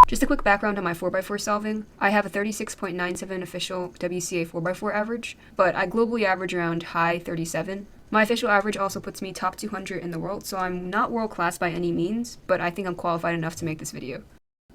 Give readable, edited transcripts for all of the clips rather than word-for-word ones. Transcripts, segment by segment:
Just a quick background on my 4x4 solving. I have a 36.97 official WCA 4x4 average, but I globally average around high 37. My official average also puts me top 200 in the world, so I'm not world class by any means, but I think I'm qualified enough to make this video.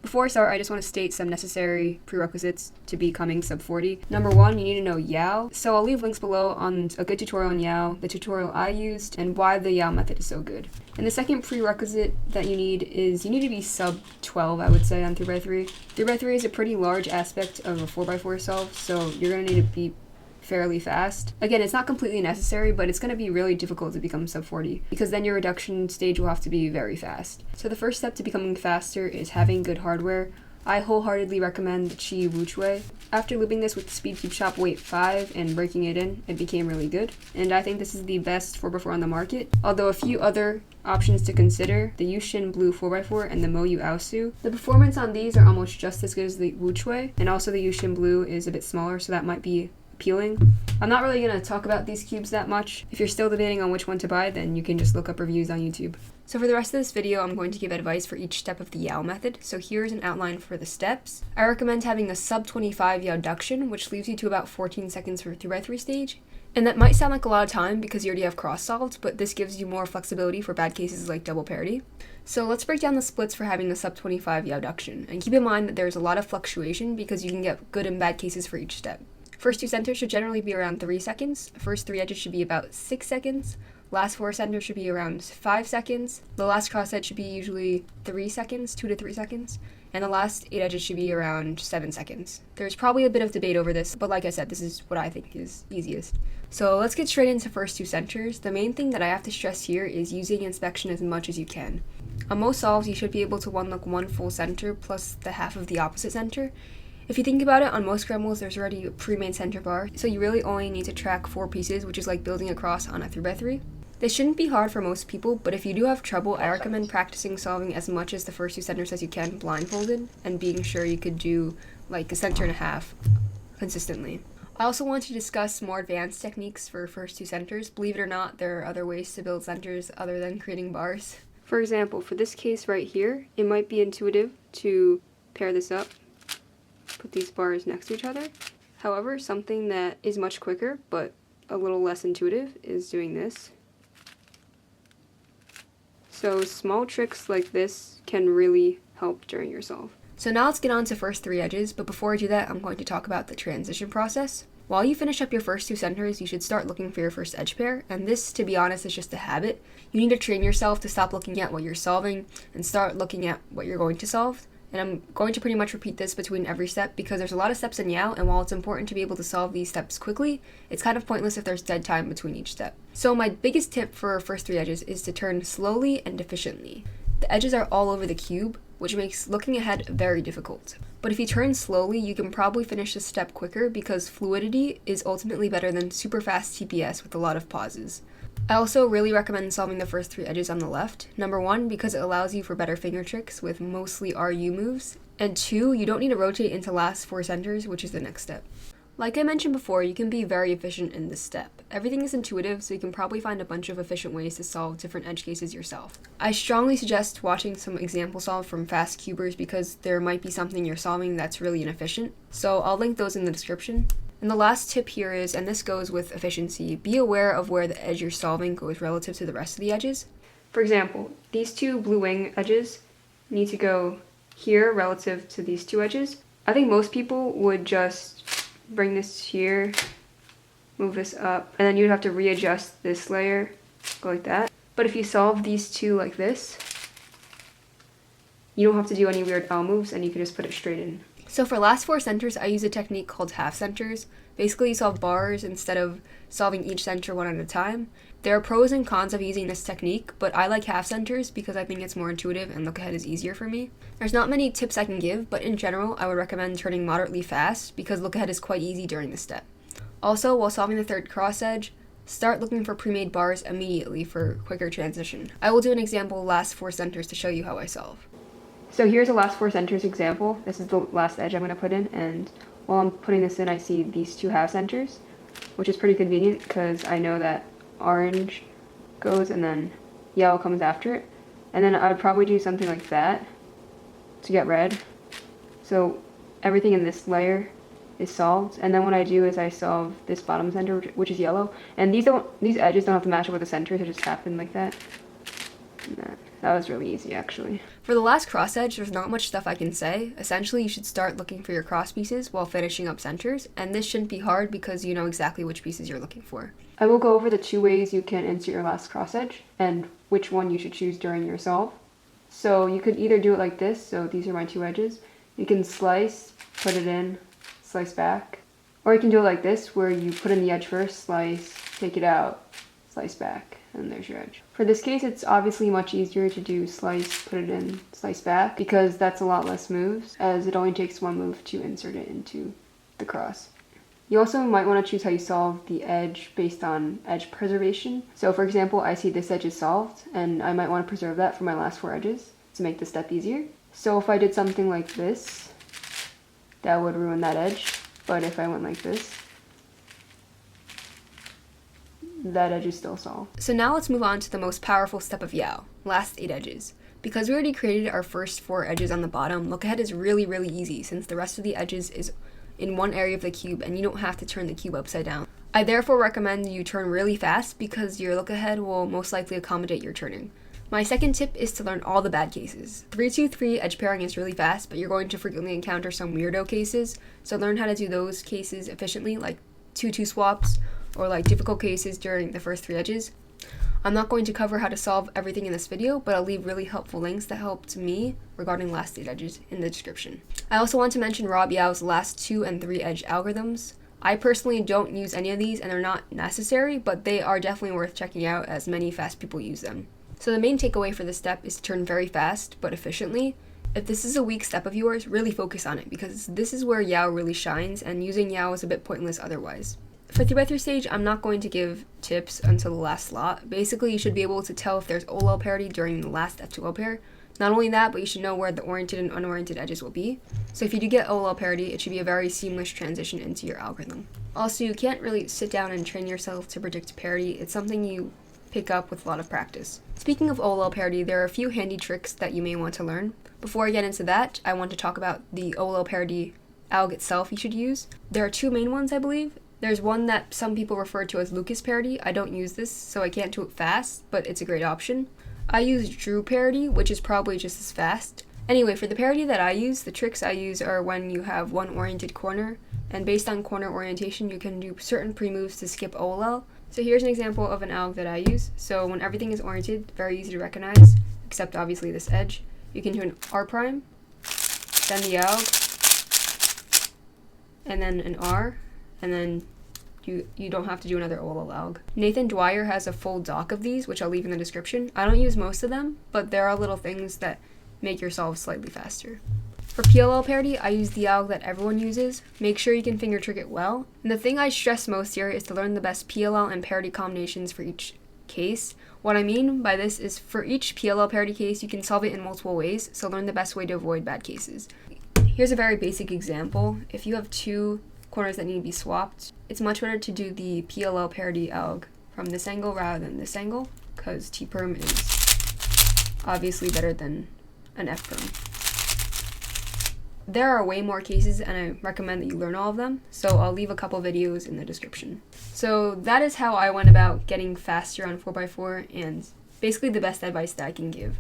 Before I start, I just want to state some necessary prerequisites to becoming sub-40. Number one, you need to know YAO. So I'll leave links below on a good tutorial on YAO, the tutorial I used, and why the YAO method is so good. And the second prerequisite that you need is you need to be sub-12, I would say, on 3x3. 3x3 is a pretty large aspect of a 4x4 solve, so you're going to need to be fairly fast. Again, it's not completely necessary, but it's going to be really difficult to become sub-40 because then your reduction stage will have to be very fast. So the first step to becoming faster is having good hardware. I wholeheartedly recommend the Qi Wuchuei. After looping this with SpeedCube Shop Weight 5 and breaking it in, it became really good. And I think this is the best 4x4 on the market. Although a few other options to consider, the Yushin Blue 4x4 and the Moyu Aosu. The performance on these are almost just as good as the Wuchuei, and also the Yushin Blue is a bit smaller, so that might be appealing. I'm not really going to talk about these cubes that much. If you're still debating on which one to buy, then you can just look up reviews on YouTube. So for the rest of this video, I'm going to give advice for each step of the YAO method. So here's an outline for the steps. I recommend having a sub-25 YAO reduction, which leaves you to about 14 seconds for 3x3 stage. And that might sound like a lot of time because you already have cross-solved, but this gives you more flexibility for bad cases like double parity. So let's break down the splits for having a sub-25 YAO reduction. And keep in mind that there's a lot of fluctuation because you can get good and bad cases for each step. First two centers should generally be around 3 seconds. First three edges should be about 6 seconds. Last four centers should be around 5 seconds. The last cross edge should be usually 3 seconds, 2 to 3 seconds. And the last 8 edges should be around 7 seconds. There's probably a bit of debate over this, but like I said, this is what I think is easiest. So let's get straight into first two centers. The main thing that I have to stress here is using inspection as much as you can. On most solves, you should be able to one-look one full center plus the half of the opposite center. If you think about it, on most scrambles, there's already a pre-made center bar, so you really only need to track 4 pieces, which is like building a cross on a 3x3. This shouldn't be hard for most people, but if you do have trouble, I recommend practicing solving as much as the first two centers as you can blindfolded, and being sure you could do like a center and a half consistently. I also want to discuss more advanced techniques for first two centers. Believe it or not, there are other ways to build centers other than creating bars. For example, for this case right here, it might be intuitive to pair this up. Put these bars next to each other. However, something that is much quicker but a little less intuitive is doing this. So small tricks like this can really help during your solve. So now let's get on to first 3 edges, but before I do that, I'm going to talk about the transition process. While you finish up your first 2 centers, you should start looking for your first edge pair, and this, to be honest, is just a habit. You need to train yourself to stop looking at what you're solving and start looking at what you're going to solve. And I'm going to pretty much repeat this between every step because there's a lot of steps in YAO, and while it's important to be able to solve these steps quickly, it's kind of pointless if there's dead time between each step. So my biggest tip for first 3 edges is to turn slowly and efficiently. The edges are all over the cube, which makes looking ahead very difficult. But if you turn slowly, you can probably finish this step quicker because fluidity is ultimately better than super fast TPS with a lot of pauses. I also really recommend solving the first 3 edges on the left. Number 1, because it allows you for better finger tricks with mostly RU moves. And 2, you don't need to rotate into last 4 centers, which is the next step. Like I mentioned before, you can be very efficient in this step. Everything is intuitive, so you can probably find a bunch of efficient ways to solve different edge cases yourself. I strongly suggest watching some example solve from fast cubers because there might be something you're solving that's really inefficient. So I'll link those in the description. And the last tip here is, and this goes with efficiency, be aware of where the edge you're solving goes relative to the rest of the edges. For example, these 2 blue wing edges need to go here relative to these 2 edges. I think most people would just bring this here, move this up, and then you'd have to readjust this layer, go like that. But if you solve these 2 like this, you don't have to do any weird L moves, and you can just put it straight in. So for last 4 centers, I use a technique called half centers. Basically, you solve bars instead of solving each center one at a time. There are pros and cons of using this technique, but I like half centers because I think it's more intuitive and look ahead is easier for me. There's not many tips I can give, but in general, I would recommend turning moderately fast because look ahead is quite easy during this step. Also, while solving the third cross edge, start looking for pre-made bars immediately for quicker transition. I will do an example last 4 centers to show you how I solve. So here's a last 4 centers example. This is the last edge I'm going to put in, and while I'm putting this in, I see these 2 half centers, which is pretty convenient because I know that orange goes and then yellow comes after it. And then I would probably do something like that to get red, So everything in this layer is solved, and then what I do is I solve this bottom center, which is yellow, and these edges don't have to match up with the center, they just happen like that. That was really easy, actually. For the last cross edge, there's not much stuff I can say. Essentially, you should start looking for your cross pieces while finishing up centers, and this shouldn't be hard because you know exactly which pieces you're looking for. I will go over the 2 ways you can insert your last cross edge, and which one you should choose during your solve. So you could either do it like this, so these are my 2 edges. You can slice, put it in, slice back. Or you can do it like this, where you put in the edge first, slice, take it out, slice back, and there's your edge. For this case, it's obviously much easier to do slice, put it in, slice back, because that's a lot less moves, as it only takes 1 move to insert it into the cross. You also might want to choose how you solve the edge based on edge preservation. So for example, I see this edge is solved, and I might want to preserve that for my last 4 edges to make the step easier. So if I did something like this, that would ruin that edge, but if I went like this, that edge is still solved. So now let's move on to the most powerful step of Yao, last 8 edges. Because we already created our first 4 edges on the bottom, look ahead is really easy since the rest of the edges is in one area of the cube and you don't have to turn the cube upside down. I therefore recommend you turn really fast because your look ahead will most likely accommodate your turning. My second tip is to learn all the bad cases. 3-2-3 edge pairing is really fast, but you're going to frequently encounter some weirdo cases, so learn how to do those cases efficiently, like 2-2 swaps, or like difficult cases during the first 3 edges. I'm not going to cover how to solve everything in this video, but I'll leave really helpful links that helped me regarding last 8 edges in the description. I also want to mention Rob Yao's last 2 and 3 edge algorithms. I personally don't use any of these and they're not necessary, but they are definitely worth checking out as many fast people use them. So the main takeaway for this step is to turn very fast, but efficiently. If this is a weak step of yours, really focus on it because this is where Yao really shines and using Yao is a bit pointless otherwise. For 3x3 stage, I'm not going to give tips until the last slot. Basically, you should be able to tell if there's OLL parity during the last F2L pair. Not only that, but you should know where the oriented and unoriented edges will be. So if you do get OLL parity, it should be a very seamless transition into your algorithm. Also, you can't really sit down and train yourself to predict parity. It's something you pick up with a lot of practice. Speaking of OLL parity, there are a few handy tricks that you may want to learn. Before I get into that, I want to talk about the OLL parity alg itself you should use. There are 2 main ones, I believe. There's one that some people refer to as Lucas parity. I don't use this, so I can't do it fast, but it's a great option. I use Drew parity, which is probably just as fast. Anyway, for the parity that I use, the tricks I use are when you have one oriented corner, and based on corner orientation, you can do certain pre-moves to skip OLL. So here's an example of an alg that I use. So when everything is oriented, very easy to recognize, except obviously this edge. You can do an R prime, then the alg, and then an R, and then you don't have to do another OLL alg. Nathan Dwyer has a full doc of these, which I'll leave in the description. I don't use most of them, but there are little things that make your solve slightly faster. For PLL parity, I use the alg that everyone uses. Make sure you can finger trick it well. And the thing I stress most here is to learn the best PLL and parity combinations for each case. What I mean by this is for each PLL parity case, you can solve it in multiple ways, so learn the best way to avoid bad cases. Here's a very basic example. If you have 2 corners that need to be swapped, it's much better to do the PLL parity alg from this angle rather than this angle, because T-perm is obviously better than an F-perm. There are way more cases and I recommend that you learn all of them, so I'll leave a couple videos in the description. So that is how I went about getting faster on 4x4 and basically the best advice that I can give.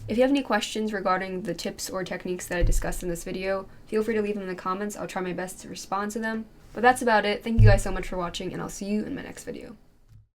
If you have any questions regarding the tips or techniques that I discussed in this video, feel free to leave them in the comments. I'll try my best to respond to them. But that's about it. Thank you guys so much for watching, and I'll see you in my next video.